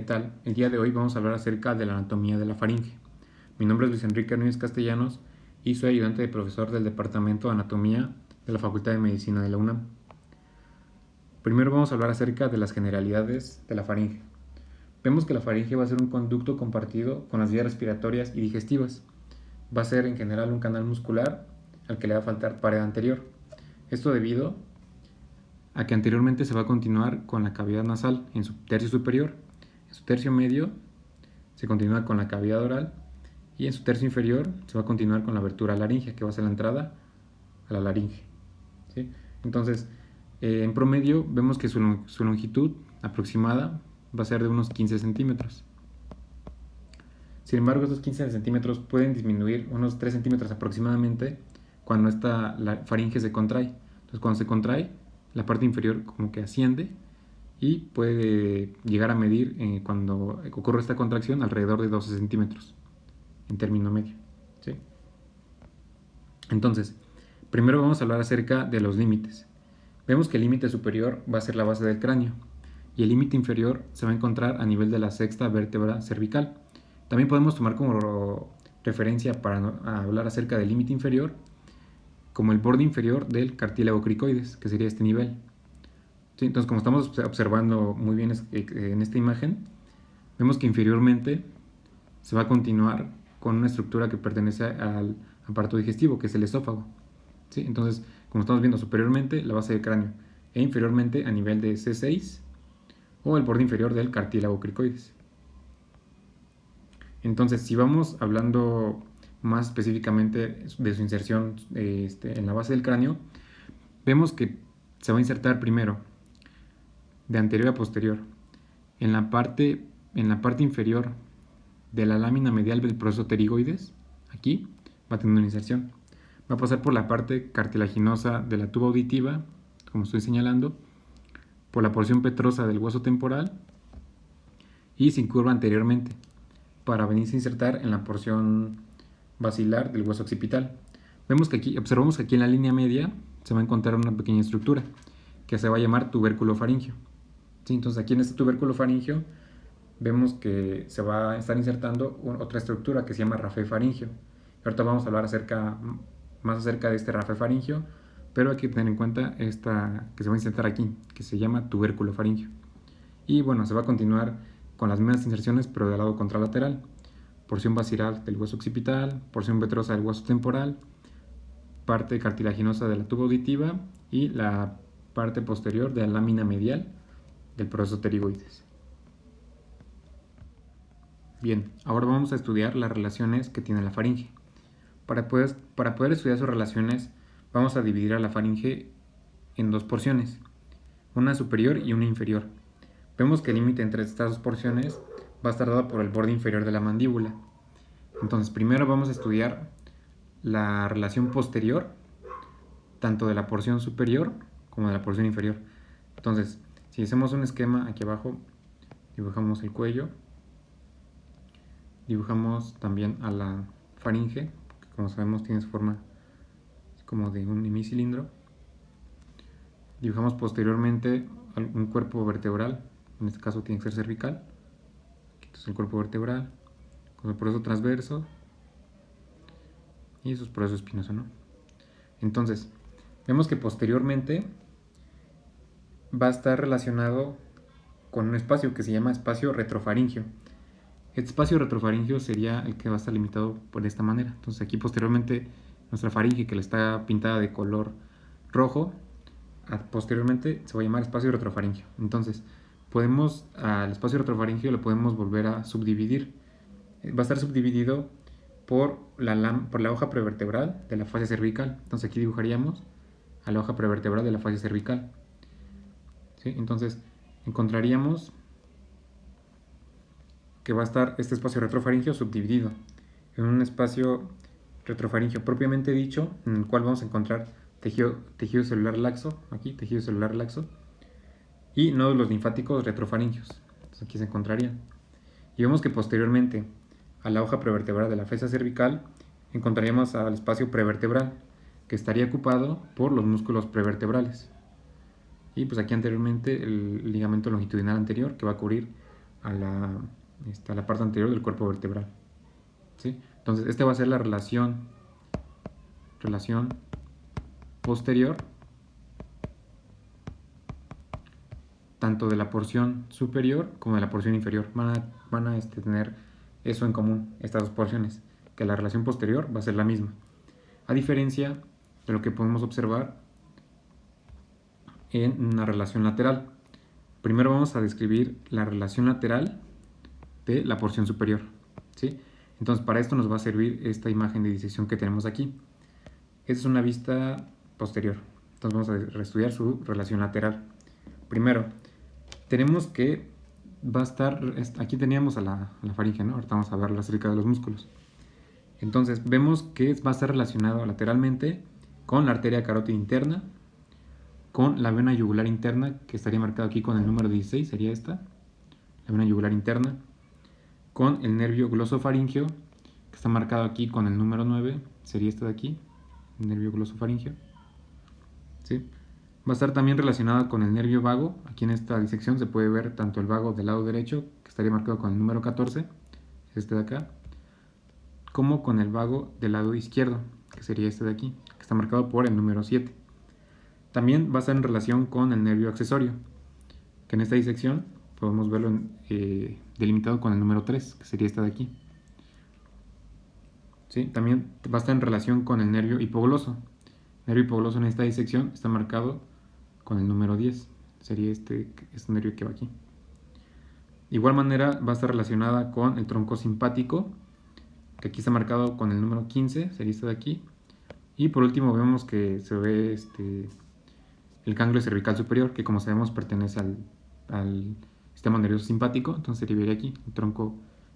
¿Qué tal? El día de hoy vamos a hablar acerca de la anatomía de la faringe. Mi nombre es Luis Enrique Núñez Castellanos y soy ayudante de profesor del Departamento de Anatomía de la Facultad de Medicina de la UNAM. Primero vamos a hablar acerca de las generalidades de la faringe. Vemos que la faringe va a ser un conducto compartido con las vías respiratorias y digestivas. Va a ser en general un canal muscular al que le va a faltar pared anterior. Esto debido a que anteriormente se va a continuar con la cavidad nasal en su tercio superior, en su tercio medio se continúa con la cavidad oral y en su tercio inferior se va a continuar con la abertura laríngea, que va a ser la entrada a la laringe. ¿Sí? Entonces, en promedio vemos que su longitud aproximada va a ser de unos 15 centímetros. Sin embargo, estos 15 centímetros pueden disminuir unos 3 centímetros aproximadamente cuando la faringe se contrae. Entonces, cuando se contrae, la parte inferior como que asciende y puede llegar a medir cuando ocurre esta contracción alrededor de 12 centímetros en término medio. ¿Sí? Entonces, primero vamos a hablar acerca de los límites. Vemos que el límite superior va a ser la base del cráneo y el límite inferior se va a encontrar a nivel de la sexta vértebra cervical. También podemos tomar como referencia para hablar acerca del límite inferior como el borde inferior del cartílago cricoides, que sería este nivel. ¿Sí? Entonces, como estamos observando muy bien en esta imagen, vemos que inferiormente se va a continuar con una estructura que pertenece al aparato digestivo, que es el esófago. ¿Sí? Entonces, como estamos viendo superiormente, la base del cráneo, e inferiormente a nivel de C6 o el borde inferior del cartílago cricoides. Entonces, si vamos hablando más específicamente de su inserción en la base del cráneo, vemos que se va a insertar primero de anterior a posterior en la parte inferior de la lámina medial del proceso pterigoides. Aquí va a tener una inserción. Va a pasar por la parte cartilaginosa de la tuba auditiva, como estoy señalando, por la porción petrosa del hueso temporal y se incurva anteriormente para venirse a insertar en la porción basilar del hueso occipital. Observamos que aquí en la línea media se va a encontrar una pequeña estructura que se va a llamar tubérculo faríngeo. ¿Sí? Entonces aquí en este tubérculo faríngeo vemos que se va a estar insertando otra estructura que se llama rafe faríngeo. Ahorita vamos a hablar más acerca de este rafe faríngeo, pero hay que tener en cuenta esta que se va a insertar aquí, que se llama tubérculo faríngeo. Y bueno, se va a continuar con las mismas inserciones, pero del lado contralateral. Porción basilar del hueso occipital, porción petrosa del hueso temporal, parte cartilaginosa de la tuba auditiva y la parte posterior de la lámina medial del proceso pterigoides. Bien, ahora vamos a estudiar las relaciones que tiene la faringe. Para poder estudiar sus relaciones, vamos a dividir a la faringe en dos porciones, una superior y una inferior. Vemos que el límite entre estas dos porciones va a estar dado por el borde inferior de la mandíbula. Entonces, primero vamos a estudiar la relación posterior, tanto de la porción superior como de la porción inferior. Entonces, si hacemos un esquema aquí abajo, dibujamos el cuello, dibujamos también a la faringe, que como sabemos tiene su forma como de un hemicilindro. Dibujamos posteriormente un cuerpo vertebral, en este caso tiene que ser cervical. Este es el cuerpo vertebral, con el proceso transverso y sus procesos espinoso, ¿no? Entonces, vemos que posteriormente va a estar relacionado con un espacio que se llama espacio retrofaringio. Este espacio retrofaringio sería el que va a estar limitado por esta manera. Entonces aquí posteriormente nuestra faringe, que le está pintada de color rojo, posteriormente se va a llamar espacio retrofaringio. Entonces al espacio retrofaringio lo podemos volver a subdividir. Va a estar subdividido por la hoja prevertebral de la fascia cervical. Entonces aquí dibujaríamos a la hoja prevertebral de la fascia cervical. ¿Sí? Entonces encontraríamos que va a estar este espacio retrofaringio subdividido en un espacio retrofaringio propiamente dicho, en el cual vamos a encontrar tejido celular laxo, aquí tejido celular laxo, y nódulos linfáticos retrofaringios. Entonces aquí se encontrarían. Y vemos que posteriormente a la hoja prevertebral de la fascia cervical encontraríamos al espacio prevertebral, que estaría ocupado por los músculos prevertebrales. Y pues aquí anteriormente el ligamento longitudinal anterior, que va a cubrir a la parte anterior del cuerpo vertebral, ¿sí? Entonces, esta va a ser la relación posterior, tanto de la porción superior como de la porción inferior. Van a tener eso en común, estas dos porciones, que la relación posterior va a ser la misma, a diferencia de lo que podemos observar en una relación lateral. Primero vamos a describir la relación lateral de la porción superior, ¿sí? Entonces, para esto nos va a servir esta imagen de disección que tenemos aquí. Esta es una vista posterior. Entonces vamos a reestudiar su relación lateral. Primero, tenemos que va a estar, aquí teníamos a la faringe, ¿no? Ahorita vamos a ver acerca de los músculos. Entonces, vemos que va a estar relacionado lateralmente con la arteria carótida interna, con la vena yugular interna, que estaría marcado aquí con el número 16, sería esta, la vena yugular interna, con el nervio glosofaringeo, que está marcado aquí con el número 9, sería este de aquí, el nervio glosofaringeo, ¿sí? Va a estar también relacionada con el nervio vago. Aquí en esta disección se puede ver tanto el vago del lado derecho, que estaría marcado con el número 14, este de acá, como con el vago del lado izquierdo, que sería este de aquí, que está marcado por el número 7. También va a estar en relación con el nervio accesorio, que en esta disección podemos verlo delimitado con el número 3, que sería este de aquí. ¿Sí? También va a estar en relación con el nervio hipogloso. El nervio hipogloso en esta disección está marcado con el número 10, sería este nervio que va aquí. De igual manera va a estar relacionada con el tronco simpático, que aquí está marcado con el número 15, sería este de aquí. Y por último vemos que se ve el ganglio cervical superior, que como sabemos pertenece al sistema nervioso simpático, entonces derivaría aquí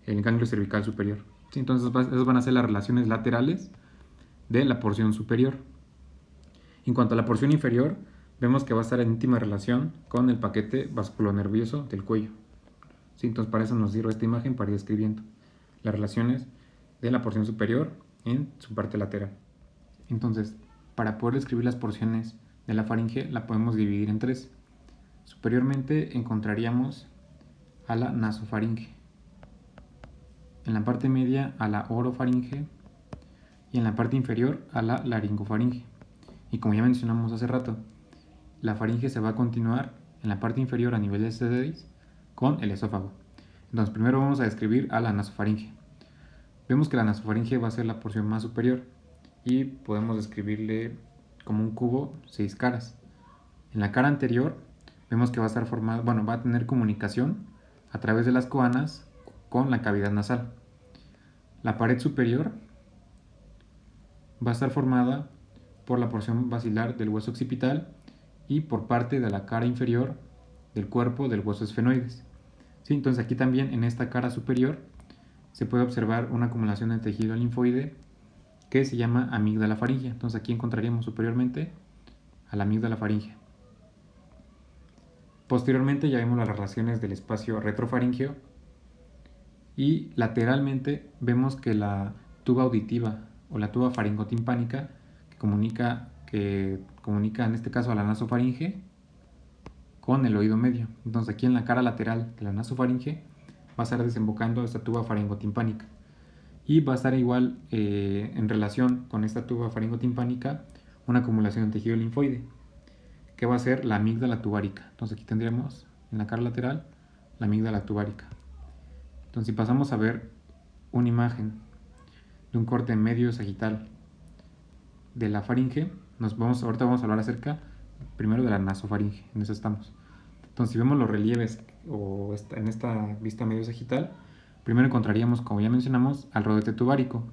el ganglio cervical superior. ¿Sí? Entonces esas van a ser las relaciones laterales de la porción superior. En cuanto a la porción inferior, vemos que va a estar en íntima relación con el paquete vasculonervioso del cuello. ¿Sí? Entonces para eso nos sirve esta imagen para ir escribiendo las relaciones de la porción superior en su parte lateral. Entonces, para poder describir las porciones de la faringe, la podemos dividir en tres. Superiormente encontraríamos a la nasofaringe, en la parte media a la orofaringe y en la parte inferior a la laringofaringe. Y como ya mencionamos hace rato, la faringe se va a continuar en la parte inferior a nivel de C6 con el esófago. Entonces primero vamos a describir a la nasofaringe. Vemos que la nasofaringe va a ser la porción más superior y podemos describirle como un cubo 6 caras. En la cara anterior vemos que va a estar formada, va a tener comunicación a través de las coanas con la cavidad nasal. La pared superior va a estar formada por la porción basilar del hueso occipital y por parte de la cara inferior del cuerpo del hueso esfenoides. ¿Sí? Entonces aquí también en esta cara superior se puede observar una acumulación de tejido linfoide que se llama amígdala faríngea. Entonces aquí encontraríamos superiormente a la amígdala faríngea. Posteriormente ya vemos las relaciones del espacio retrofaríngeo y lateralmente vemos que la tuba auditiva o la tuba faringotimpánica que comunica en este caso a la nasofaringe con el oído medio. Entonces aquí en la cara lateral de la nasofaringe va a estar desembocando esta tuba faringotimpánica y va a estar igual en relación con esta tuba faringotimpánica una acumulación de tejido linfoide que va a ser la amígdala tubárica. Entonces aquí tendríamos en la cara lateral la amígdala tubárica. Entonces si pasamos a ver una imagen de un corte medio sagital de la faringe, ahorita vamos a hablar acerca primero de la nasofaringe, en eso estamos. Entonces si vemos los relieves en esta vista medio sagital, primero encontraríamos, como ya mencionamos, al rodete tubárico,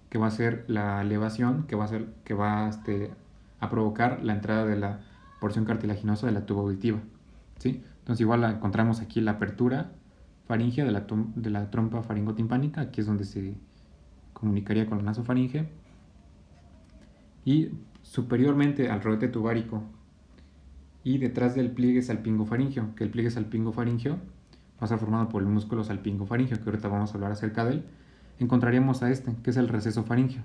que va a ser la elevación que va a provocar la entrada de la porción cartilaginosa de la tuba auditiva. ¿Sí? Entonces igual encontramos aquí la apertura faríngea de la trompa faringotimpánica, aquí es donde se comunicaría con la nasofaringe, y superiormente al rodete tubárico y detrás del pliegue salpingofaringeo, que el pliegue salpingofaringeo va a estar formado por el músculo salpingofaringeo, que ahorita vamos a hablar acerca de él, encontraríamos a que es el receso faríngeo.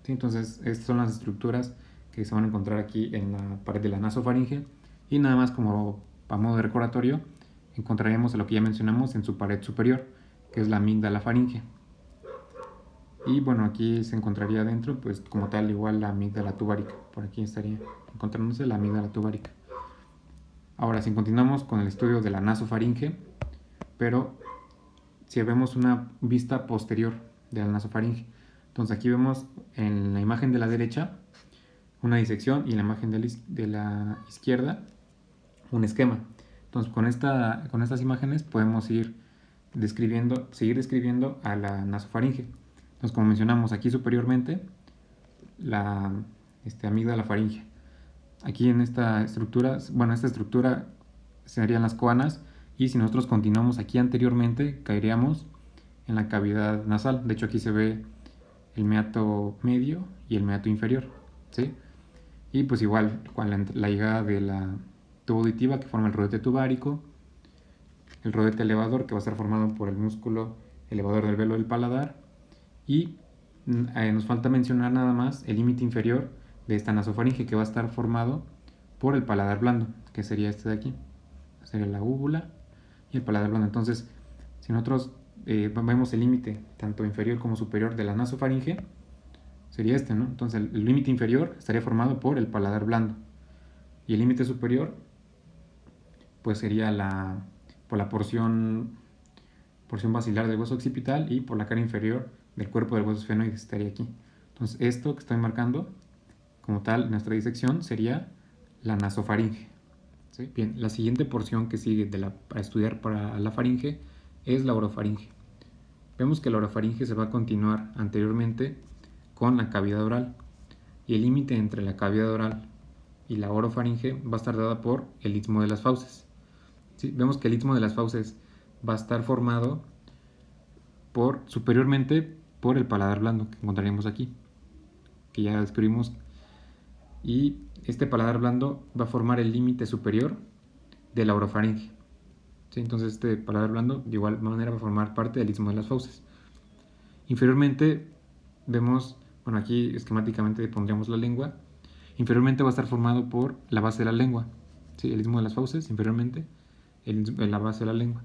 ¿Sí? Entonces estas son las estructuras que se van a encontrar aquí en la pared de la nasofaringe y nada más como a modo de recordatorio, encontraríamos lo que ya mencionamos en su pared superior, que es la amígdala faringe. Y bueno, aquí se encontraría dentro, pues como tal, igual la amígdala tubárica. Por aquí estaría encontrándose la amígdala tubárica. Ahora, si continuamos con el estudio de la nasofaringe, pero si vemos una vista posterior de la nasofaringe, entonces aquí vemos en la imagen de la derecha una disección y en la imagen de la izquierda un esquema. Entonces con estas imágenes podemos seguir describiendo a la nasofaringe. Entonces, como mencionamos aquí superiormente, la amígdala faringe. Aquí en esta estructura serían las coanas, y si nosotros continuamos aquí anteriormente, caeríamos en la cavidad nasal. De hecho, aquí se ve el meato medio y el meato inferior, ¿sí? Y pues igual, con la llegada de la tuba auditiva, que forma el rodete tubárico, el rodete elevador, que va a estar formado por el músculo elevador del velo del paladar, y nos falta mencionar nada más el límite inferior de esta nasofaringe, que va a estar formado por el paladar blando, que sería este de aquí, sería la úvula y el paladar blando. Entonces, si nosotros vemos el límite tanto inferior como superior de la nasofaringe, sería este, ¿no? Entonces el límite inferior estaría formado por el paladar blando, y el límite superior pues sería por la porción basilar del hueso occipital, y por la cara inferior del cuerpo del hueso esfenoides estaría aquí. Entonces esto que estoy marcando como tal, nuestra disección sería la nasofaringe, ¿sí? Bien, la siguiente porción que sigue para estudiar para la faringe es la orofaringe. Vemos que la orofaringe se va a continuar anteriormente con la cavidad oral, y el límite entre la cavidad oral y la orofaringe va a estar dada por el istmo de las fauces, ¿sí? Vemos que el istmo de las fauces va a estar formado superiormente por el paladar blando, que encontraríamos aquí, que ya describimos, y este paladar blando va a formar el límite superior de la orofaringe, ¿sí? Entonces este paladar blando de igual manera va a formar parte del istmo de las fauces. Inferiormente vemos, bueno, aquí esquemáticamente pondríamos la lengua. Inferiormente va a estar formado por la base de la lengua, ¿sí? El istmo de las fauces, inferiormente la base de la lengua.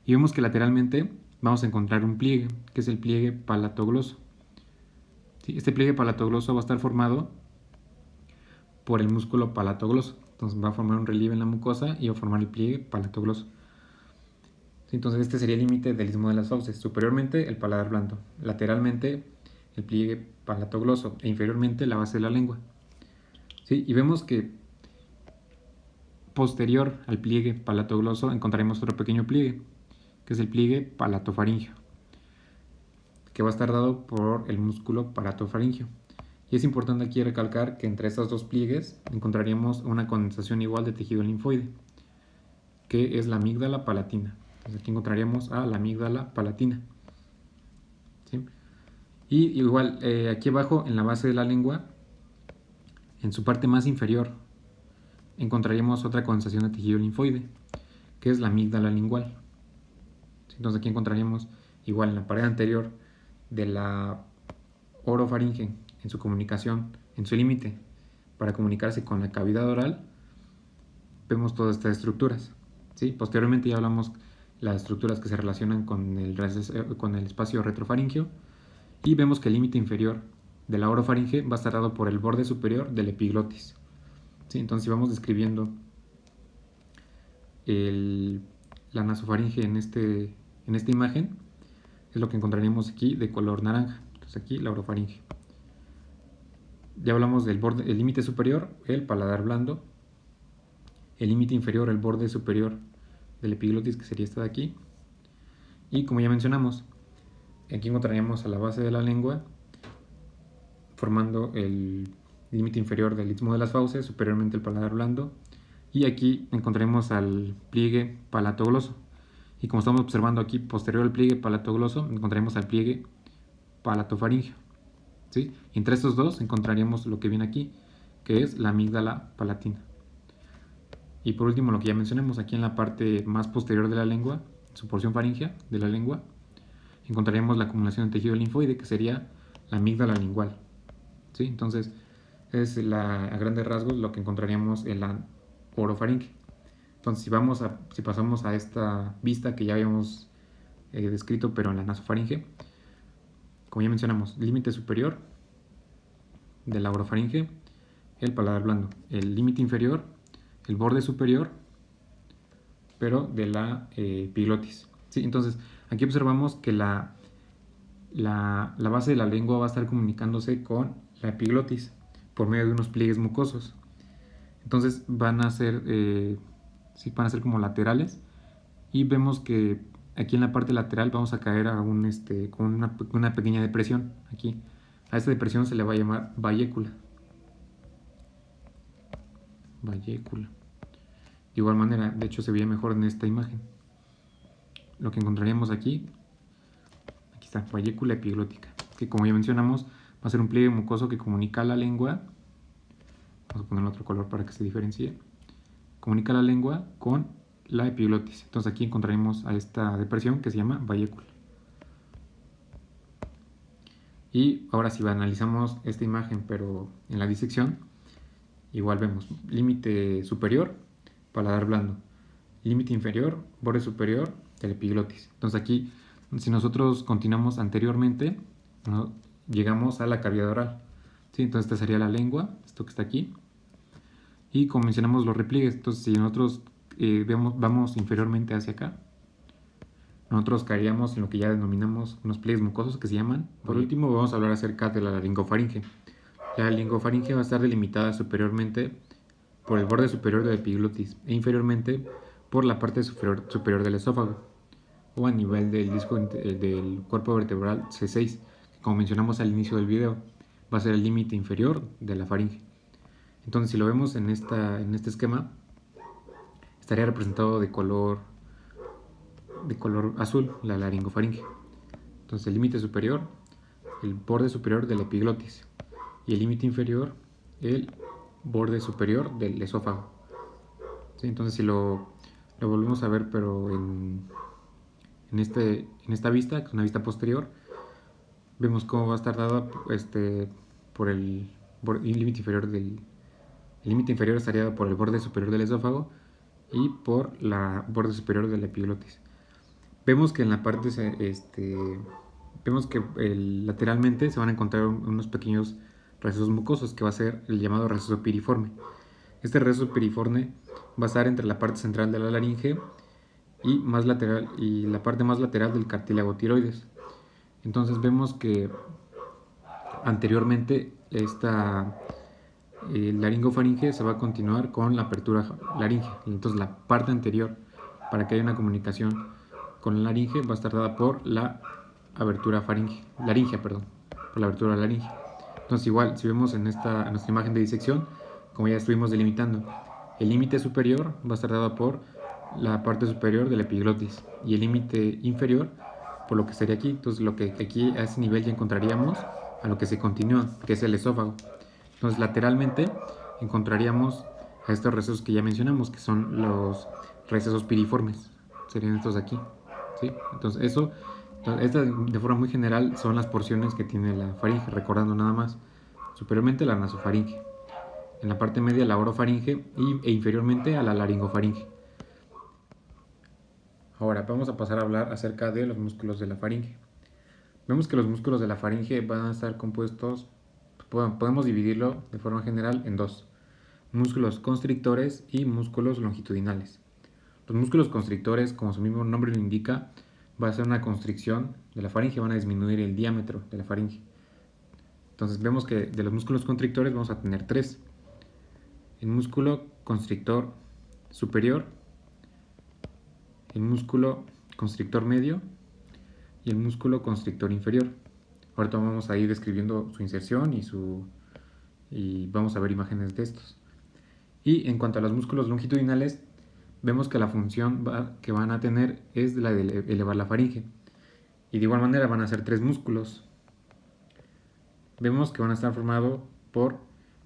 Y vemos que lateralmente vamos a encontrar un pliegue, que es el pliegue palatogloso, ¿sí? Este pliegue palatogloso va a estar formado por el músculo palatogloso. Entonces va a formar un relieve en la mucosa y va a formar el pliegue palatogloso. Entonces este sería el límite del istmo de las fauces. Superiormente el paladar blando, lateralmente el pliegue palatogloso e inferiormente la base de la lengua, ¿sí? Y vemos que posterior al pliegue palatogloso encontraremos otro pequeño pliegue, que es el pliegue palatofaringeo, que va a estar dado por el músculo palatofaringeo. Y es importante aquí recalcar que entre estos dos pliegues encontraríamos una condensación igual de tejido linfoide, que es la amígdala palatina. Entonces aquí encontraríamos a la amígdala palatina, ¿sí? Y igual aquí abajo en la base de la lengua, en su parte más inferior, encontraríamos otra condensación de tejido linfoide, que es la amígdala lingual. Entonces aquí encontraríamos igual en la pared anterior de la orofaringe, en su comunicación, en su límite para comunicarse con la cavidad oral, vemos todas estas estructuras, ¿sí? Posteriormente ya hablamos las estructuras que se relacionan con el espacio retrofaringeo, y vemos que el límite inferior de la orofaringe va a estar dado por el borde superior del epiglotis, ¿sí? Entonces si vamos describiendo la nasofaringe en esta imagen, es lo que encontraríamos aquí de color naranja. Entonces aquí la orofaringe. Ya hablamos del borde, el límite superior, el paladar blando, el límite inferior, el borde superior del epiglotis, que sería esta de aquí, y como ya mencionamos, aquí encontraríamos a la base de la lengua formando el límite inferior del istmo de las fauces, superiormente el paladar blando, y aquí encontraremos al pliegue palatogloso, y como estamos observando aquí, posterior al pliegue palatogloso, encontraremos al pliegue palatofaringeo, ¿sí? Y entre estos dos encontraríamos lo que viene aquí, que es la amígdala palatina. Y por último, lo que ya mencionamos, aquí en la parte más posterior de la lengua, su porción faríngea de la lengua, encontraríamos la acumulación de tejido linfoide, que sería la amígdala lingual, ¿sí? Entonces es a grandes rasgos lo que encontraríamos en la orofaringe. Entonces, si pasamos a esta vista que ya habíamos descrito, pero en la nasofaringe, como ya mencionamos, límite superior de la orofaringe, el paladar blando, el límite inferior, el borde superior, pero de la epiglotis. ¿Sí? Entonces, aquí observamos que la base de la lengua va a estar comunicándose con la epiglotis por medio de unos pliegues mucosos. Entonces van a ser como laterales, y vemos que aquí en la parte lateral vamos a caer a con una pequeña depresión. Aquí a esta depresión se le va a llamar vallécula. De igual manera, de hecho se veía mejor en esta imagen. Lo que encontraríamos aquí está, vallécula epiglótica, que como ya mencionamos va a ser un pliegue mucoso que comunica la lengua. Vamos a ponerle otro color para que se diferencie. Comunica la lengua con la epiglotis. Entonces aquí encontraremos a esta depresión que se llama vallécula. Y ahora si analizamos esta imagen pero en la disección, igual vemos límite superior, paladar blando, límite inferior, borde superior de la epiglotis. Entonces aquí, si nosotros continuamos anteriormente, ¿no?, llegamos a la cavidad oral. ¿Sí? Entonces esta sería la lengua, esto que está aquí. Y como mencionamos los repliegues, entonces si nosotros vamos inferiormente hacia acá, nosotros caeríamos en lo que ya denominamos unos pliegues mucosos que se llaman. Por último, vamos a hablar acerca de la laringofaringe. La laringofaringe va a estar delimitada superiormente por el borde superior de la epiglotis e inferiormente por la parte superior del esófago, o a nivel del disco del cuerpo vertebral C6, que como mencionamos al inicio del video, va a ser el límite inferior de la faringe. Entonces, si lo vemos en este esquema, estaría representado de color azul la laringofaringe. Entonces, el límite superior, el borde superior de la epiglotis, y el límite inferior, el borde superior del esófago. ¿Sí? Entonces, si lo volvemos a ver, pero en esta vista, que es una vista posterior, vemos cómo va a estar dada por el límite inferior el límite inferior estaría dado por el borde superior del esófago y por la borde superior de la epiglotis. Vemos que en la parte lateralmente se van a encontrar unos pequeños recesos mucosos, que va a ser el llamado receso piriforme. Este receso piriforme va a estar entre la parte central de la laringe y la parte más lateral del cartílago tiroides. Entonces vemos que anteriormente esta laringofaringe se va a continuar con la apertura laringe. Entonces la parte anterior, para que haya una comunicación con la laringe, va a estar dada por la abertura laringea, por la abertura laringe. Entonces igual, si vemos en nuestra imagen de disección, como ya estuvimos delimitando, el límite superior va a estar dado por la parte superior de la epiglotis y el límite inferior por lo que sería aquí. Entonces lo que aquí a ese nivel ya encontraríamos a lo que se continúa, que es el esófago. Entonces lateralmente encontraríamos a estos recesos que ya mencionamos, que son los recesos piriformes, serían estos de aquí. ¿Sí? Entonces estas de forma muy general son las porciones que tiene la faringe, recordando nada más, superiormente la nasofaringe, en la parte media la orofaringe e inferiormente a la laringofaringe. Ahora vamos a pasar a hablar acerca de los músculos de la faringe. Vemos que los músculos de la faringe van a estar compuestos, podemos dividirlo de forma general en dos: músculos constrictores y músculos longitudinales. Los músculos constrictores, como su mismo nombre lo indica, va a ser una constricción de la faringe, van a disminuir el diámetro de la faringe. Entonces vemos que de los músculos constrictores vamos a tener tres: el músculo constrictor superior, el músculo constrictor medio y el músculo constrictor inferior. Ahorita vamos a ir describiendo su inserción y vamos a ver imágenes de estos. Y en cuanto a los músculos longitudinales, vemos que la función que van a tener es la de elevar la faringe. Y de igual manera van a ser tres músculos. Vemos que van a estar formados por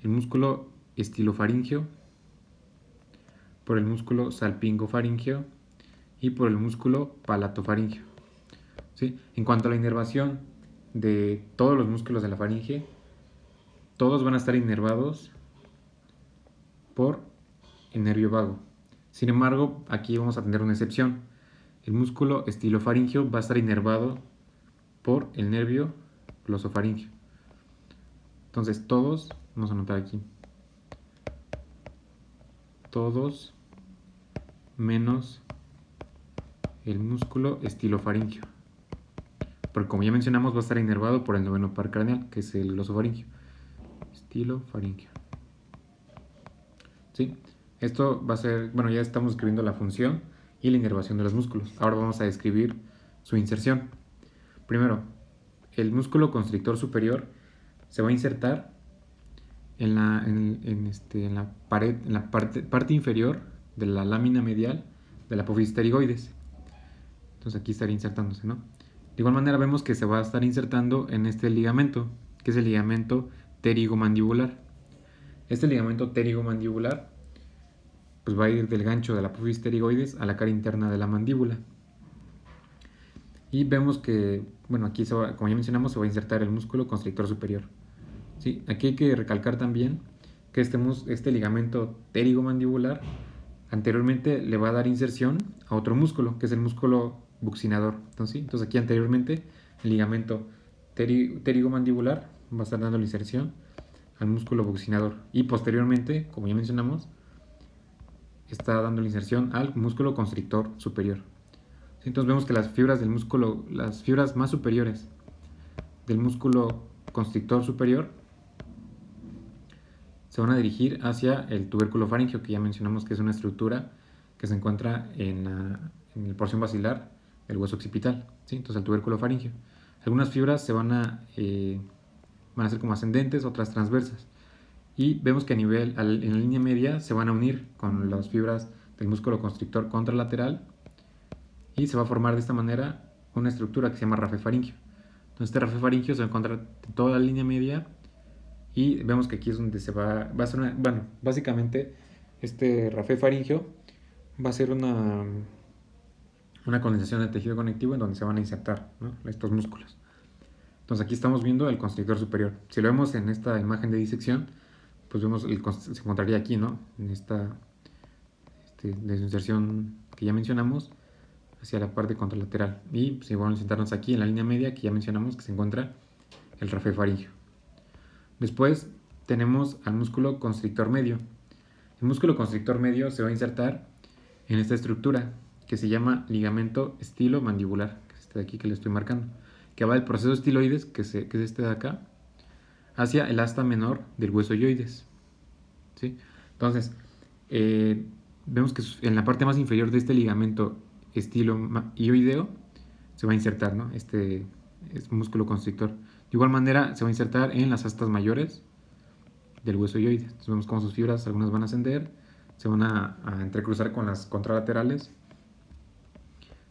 el músculo estilofaringeo, por el músculo salpingofaringeo y por el músculo palatofaringeo. ¿Sí? En cuanto a la inervación de todos los músculos de la faringe, todos van a estar inervados por el nervio vago. Sin embargo, aquí vamos a tener una excepción. El músculo estilofaringeo va a estar inervado por el nervio glosofaringeo. Entonces todos, vamos a anotar aquí, todos menos el músculo estilofaringeo. Porque como ya mencionamos, va a estar inervado por el noveno par craneal, que es el glosofaringeo. Estilofaringeo. ¿Sí? Esto va a ser, bueno, ya estamos escribiendo la función y la inervación de los músculos. Ahora vamos a describir su inserción. Primero, el músculo constrictor superior se va a insertar en la pared, en la parte inferior de la lámina medial de la apófisis pterigoides. Entonces aquí estaría insertándose, ¿no? De igual manera vemos que se va a estar insertando en este ligamento, que es el ligamento pterigomandibular. Este ligamento pterigomandibular pues va a ir del gancho de la apófisis pterigoides a la cara interna de la mandíbula. Y vemos que, bueno, aquí como ya mencionamos, se va a insertar el músculo constrictor superior. ¿Sí? Aquí hay que recalcar también que este ligamento pterigomandibular anteriormente le va a dar inserción a otro músculo, que es el músculo buccinador. Entonces aquí anteriormente el ligamento pterigomandibular va a estar dando la inserción al músculo buccinador. Y posteriormente, como ya mencionamos, está dando la inserción al músculo constrictor superior. Entonces vemos que las fibras del músculo, las fibras más superiores del músculo constrictor superior se van a dirigir hacia el tubérculo faríngeo, que ya mencionamos que es una estructura que se encuentra en la porción basilar del hueso occipital, ¿sí? Entonces el tubérculo faríngeo. Algunas fibras van a ser como ascendentes, otras transversas. Y vemos que en la línea media se van a unir con las fibras del músculo constrictor contralateral y se va a formar de esta manera una estructura que se llama rafe faríngeo. Entonces este rafe faríngeo se va a encontrar en toda la línea media y vemos que aquí es donde va a ser básicamente este rafe faríngeo va a ser una condensación del tejido conectivo en donde se van a insertar, ¿no?, estos músculos. Entonces aquí estamos viendo el constrictor superior. Si lo vemos en esta imagen de disección, pues vemos se encontraría aquí, ¿no?, en esta desinserción que ya mencionamos hacia la parte contralateral. Y si vamos a sentarnos aquí en la línea media que ya mencionamos que se encuentra el rafe faríngeo. Después tenemos al músculo constrictor medio. El músculo constrictor medio se va a insertar en esta estructura que se llama ligamento estilomandibular, que es este de aquí que le estoy marcando, que va del proceso estiloides, que es este de acá, hacia el asta menor del hueso yoides. ¿Sí? Entonces, vemos que en la parte más inferior de este ligamento estiloioideo se va a insertar, ¿no?, este músculo constrictor. De igual manera se va a insertar en las astas mayores del hueso yoides. Entonces vemos cómo sus fibras, algunas van a ascender, se van a entrecruzar con las contralaterales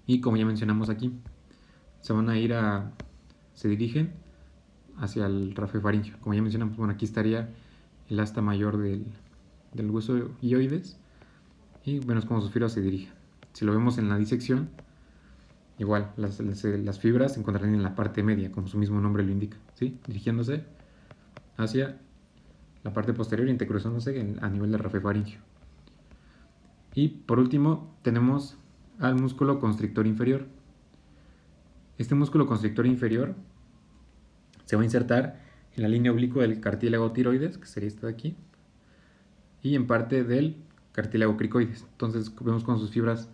y, como ya mencionamos aquí, se dirigen hacia el rafe faríngeo. Como ya mencionamos, bueno, aquí estaría el asta mayor del hueso yoides y vemos cómo sus fibras se dirigen. Si lo vemos en la disección, igual las fibras se encontrarán en la parte media, como su mismo nombre lo indica, ¿sí?, dirigiéndose hacia la parte posterior y entrecruzándose a nivel del rafe faríngeo. Y por último tenemos al músculo constrictor inferior. Este músculo constrictor inferior se va a insertar en la línea oblicua del cartílago tiroides, que sería esta de aquí, y en parte del cartílago cricoides. Entonces vemos con sus fibras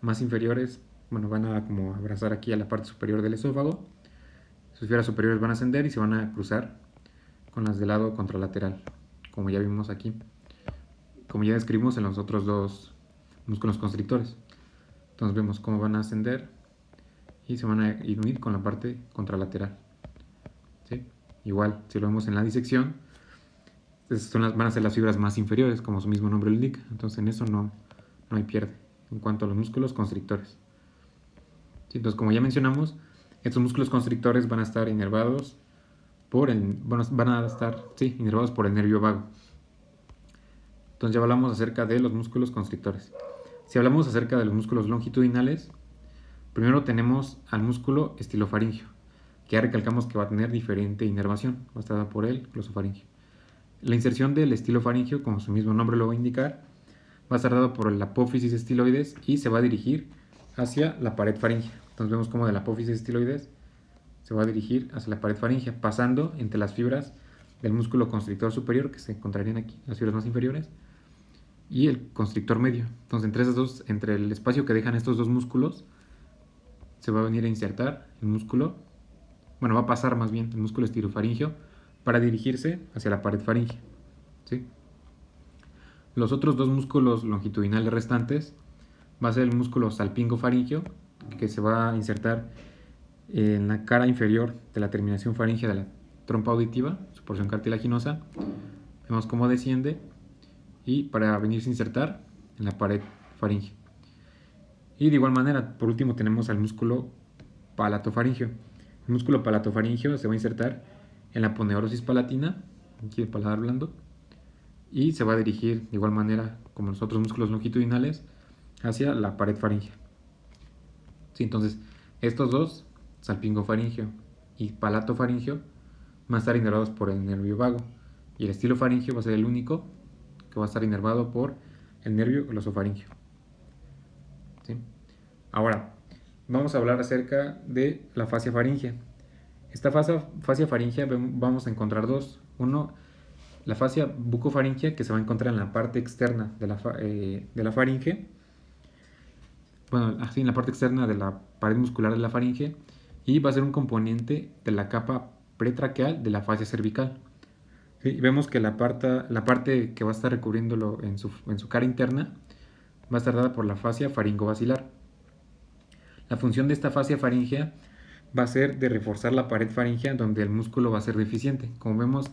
más inferiores, bueno, van a como abrazar aquí a la parte superior del esófago. Sus fibras superiores van a ascender y se van a cruzar con las del lado contralateral, como ya vimos aquí, como ya describimos en los otros dos músculos constrictores. Entonces vemos cómo van a ascender y se van a unir con la parte contralateral, ¿sí? Igual, si lo vemos en la disección, van a ser las fibras más inferiores, como su mismo nombre lo indica. Entonces en eso no hay pierde en cuanto a los músculos constrictores. ¿Sí? Entonces, como ya mencionamos, estos músculos constrictores van a estar inervados inervados por el nervio vago. Entonces ya hablamos acerca de los músculos constrictores. Si hablamos acerca de los músculos longitudinales, primero tenemos al músculo estilofaríngeo, que ya recalcamos que va a tener diferente inervación, va a estar dada por el glosofaríngeo. La inserción del estilofaríngeo, como su mismo nombre lo va a indicar, va a estar dado por la apófisis estiloides y se va a dirigir hacia la pared faríngea. Entonces vemos como de la apófisis estiloides se va a dirigir hacia la pared faríngea, pasando entre las fibras del músculo constrictor superior, que se encontrarían aquí, las fibras más inferiores, y el constrictor medio. Entonces entre esos dos, entre el espacio que dejan estos dos músculos, se va a venir a insertar el músculo, bueno, va a pasar más bien el músculo estilofaringeo para dirigirse hacia la pared faríngea, ¿sí? Los otros dos músculos longitudinales restantes va a ser el músculo salpingofaringeo, que se va a insertar en la cara inferior de la terminación faríngea de la trompa auditiva, su porción cartilaginosa. Vemos cómo desciende y para venirse a insertar en la pared faríngea. Y de igual manera, por último, tenemos al músculo palatofaríngeo. El músculo palatofaríngeo se va a insertar en la aponeurosis palatina, aquí el paladar blando, y se va a dirigir de igual manera como los otros músculos longitudinales hacia la pared faríngea. Sí, entonces, estos dos, salpingofaríngeo y palatofaríngeo, van a estar inervados por el nervio vago, y el estilofaríngeo va a ser el único que va a estar inervado por el nervio glosofaríngeo. ¿Sí? Ahora, vamos a hablar acerca de la fascia faríngea. Esta fascia faríngea vamos a encontrar dos. Uno, la fascia bucofaríngea, que se va a encontrar en la parte externa de la faringe. Bueno, así en la parte externa de la pared muscular de la faringe, y va a ser un componente de la capa pretraqueal de la fascia cervical. ¿Sí? Vemos que la parte que va a estar recubriéndolo en su cara interna va a estar dada por la fascia faringobasilar. La función de esta fascia faríngea va a ser de reforzar la pared faríngea donde el músculo va a ser deficiente. Como vemos,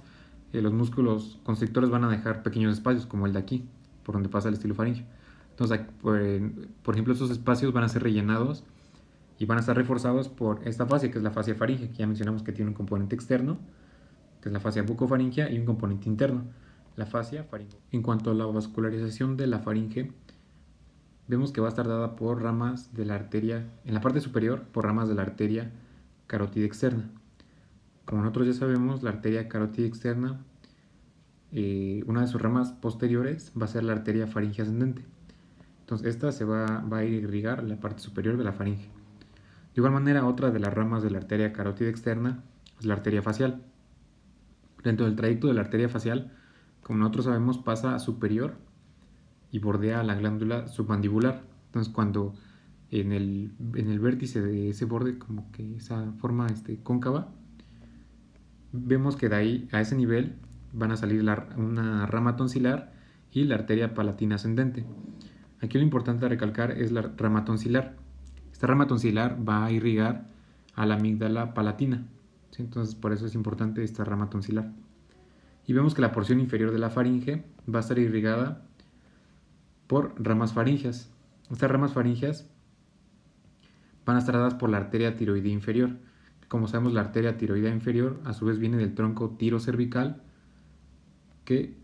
los músculos constrictores van a dejar pequeños espacios, como el de aquí, por donde pasa el estilofaríngeo. Entonces, por ejemplo, estos espacios van a ser rellenados y van a estar reforzados por esta fascia, que es la fascia faríngea, que ya mencionamos que tiene un componente externo, que es la fascia bucofaríngea, y un componente interno, la fascia faríngea. En cuanto a la vascularización de la faringe, vemos que va a estar dada por ramas de la arteria, en la parte superior, por ramas de la arteria carótida externa. Como nosotros ya sabemos, la arteria carótida externa, una de sus ramas posteriores va a ser la arteria faríngea ascendente. Entonces esta se va a ir a irrigar la parte superior de la faringe. De igual manera, otra de las ramas de la arteria carótida externa es la arteria facial. Dentro del trayecto de la arteria facial, como nosotros sabemos, pasa a superior y bordea la glándula submandibular. Entonces cuando en el vértice de ese borde, como que esa forma cóncava, vemos que de ahí a ese nivel van a salir una rama tonsilar y la arteria palatina ascendente. Aquí lo importante a recalcar es la rama tonsilar. Esta rama tonsilar va a irrigar a la amígdala palatina, ¿sí? Entonces por eso es importante esta rama tonsilar. Y vemos que la porción inferior de la faringe va a estar irrigada por ramas faríngeas. Estas ramas faríngeas van a estar dadas por la arteria tiroidea inferior. Como sabemos, la arteria tiroidea inferior a su vez viene del tronco tirocervical, que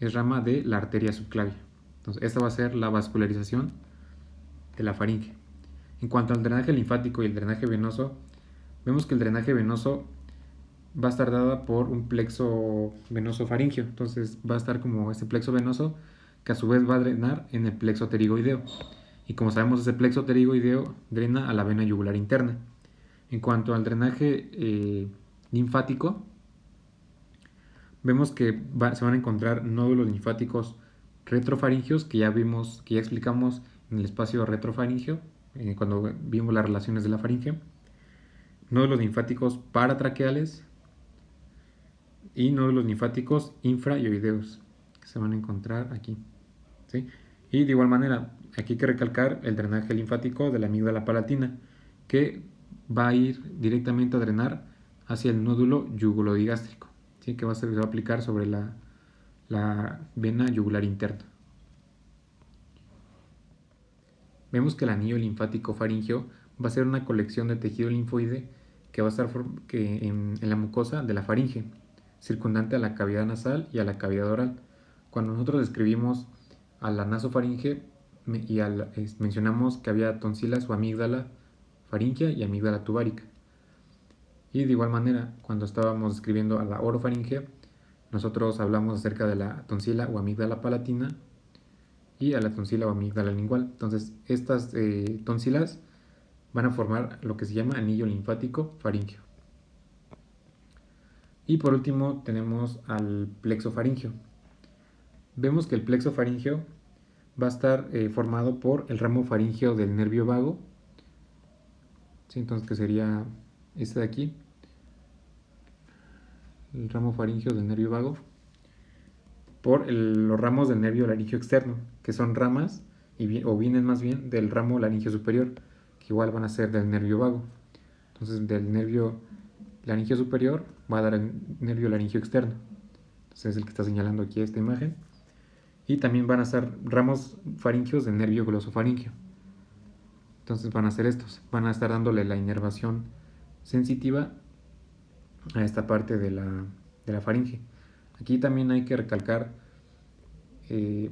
es rama de la arteria subclavia. Entonces esta va a ser la vascularización de la faringe. En cuanto al drenaje linfático y el drenaje venoso, vemos que el drenaje venoso va a estar dada por un plexo venoso faríngeo. Entonces va a estar como este plexo venoso que a su vez va a drenar en el plexo pterigoideo. Y como sabemos, ese plexo pterigoideo drena a la vena yugular interna. En cuanto al drenaje linfático, vemos que se van a encontrar nódulos linfáticos retrofaringeos, que ya vimos, que ya explicamos en el espacio retrofaringeo, cuando vimos las relaciones de la faringe, nódulos linfáticos paratraqueales y nódulos linfáticos infraioideos, que se van a encontrar aquí, ¿sí? Y de igual manera, aquí hay que recalcar el drenaje linfático de la amígdala palatina, que va a ir directamente a drenar hacia el nódulo yugulodigástrico, ¿sí? Que se va a aplicar sobre la vena yugular interna. Vemos que el anillo linfático faríngeo va a ser una colección de tejido linfoide que va a estar en la mucosa de la faringe, circundante a la cavidad nasal y a la cavidad oral. Cuando nosotros describimos a la nasofaringe mencionamos que había tonsilas o amígdala faríngea y amígdala tubárica. Y de igual manera, cuando estábamos describiendo a la orofaringe, nosotros hablamos acerca de la tonsila o amígdala palatina y a la tonsila o amígdala lingual. Entonces, estas tonsilas van a formar lo que se llama anillo linfático faríngeo. Y por último tenemos al plexo faríngeo. Vemos que el plexo faríngeo va a estar formado por el ramo faríngeo del nervio vago, ¿sí? Entonces, que sería este de aquí, el ramo faríngeo del nervio vago, por los ramos del nervio laríngeo externo, que son ramas, o vienen más bien del ramo laríngeo superior, que igual van a ser del nervio vago. Entonces, del nervio laríngeo superior va a dar el nervio laríngeo externo. Entonces, es el que está señalando aquí esta imagen. Y también van a ser ramos faríngeos del nervio glosofaríngeo. Entonces, van a ser estos. Van a estar dándole la inervación sensitiva a esta parte de la faringe. Aquí también hay que recalcar,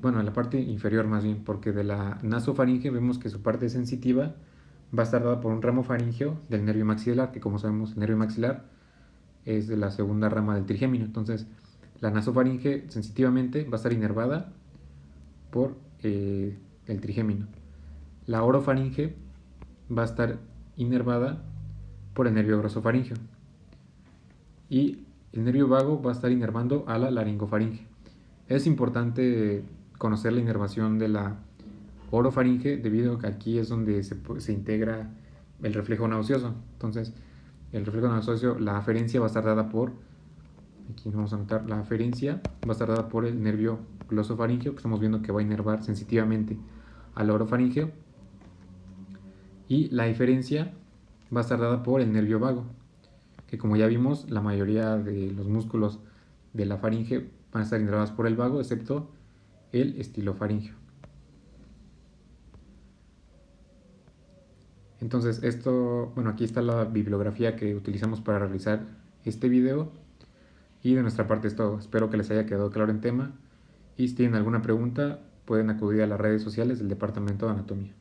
bueno, a la parte inferior más bien, porque de la nasofaringe vemos que su parte sensitiva va a estar dada por un ramo faríngeo del nervio maxilar, que como sabemos el nervio maxilar es de la segunda rama del trigémino. Entonces, la nasofaringe sensitivamente va a estar inervada por el trigémino. La orofaringe va a estar inervada por el nervio grosofaríngeo. Y el nervio vago va a estar inervando a la laringofaringe. Es importante conocer la inervación de la orofaringe debido a que aquí es donde se integra el reflejo nauseoso. Entonces, el reflejo nauseoso, la aferencia va a estar dada por, aquí vamos a anotar, la aferencia va a estar dada por el nervio glosofaríngeo, que estamos viendo que va a inervar sensitivamente al orofaríngeo, y la eferencia va a estar dada por el nervio vago, que como ya vimos, la mayoría de los músculos de la faringe van a estar inervados por el vago, excepto el estilofaríngeo. Entonces, bueno, aquí está la bibliografía que utilizamos para realizar este video. Y de nuestra parte es todo. Espero que les haya quedado claro el tema. Y si tienen alguna pregunta, pueden acudir a las redes sociales del Departamento de Anatomía.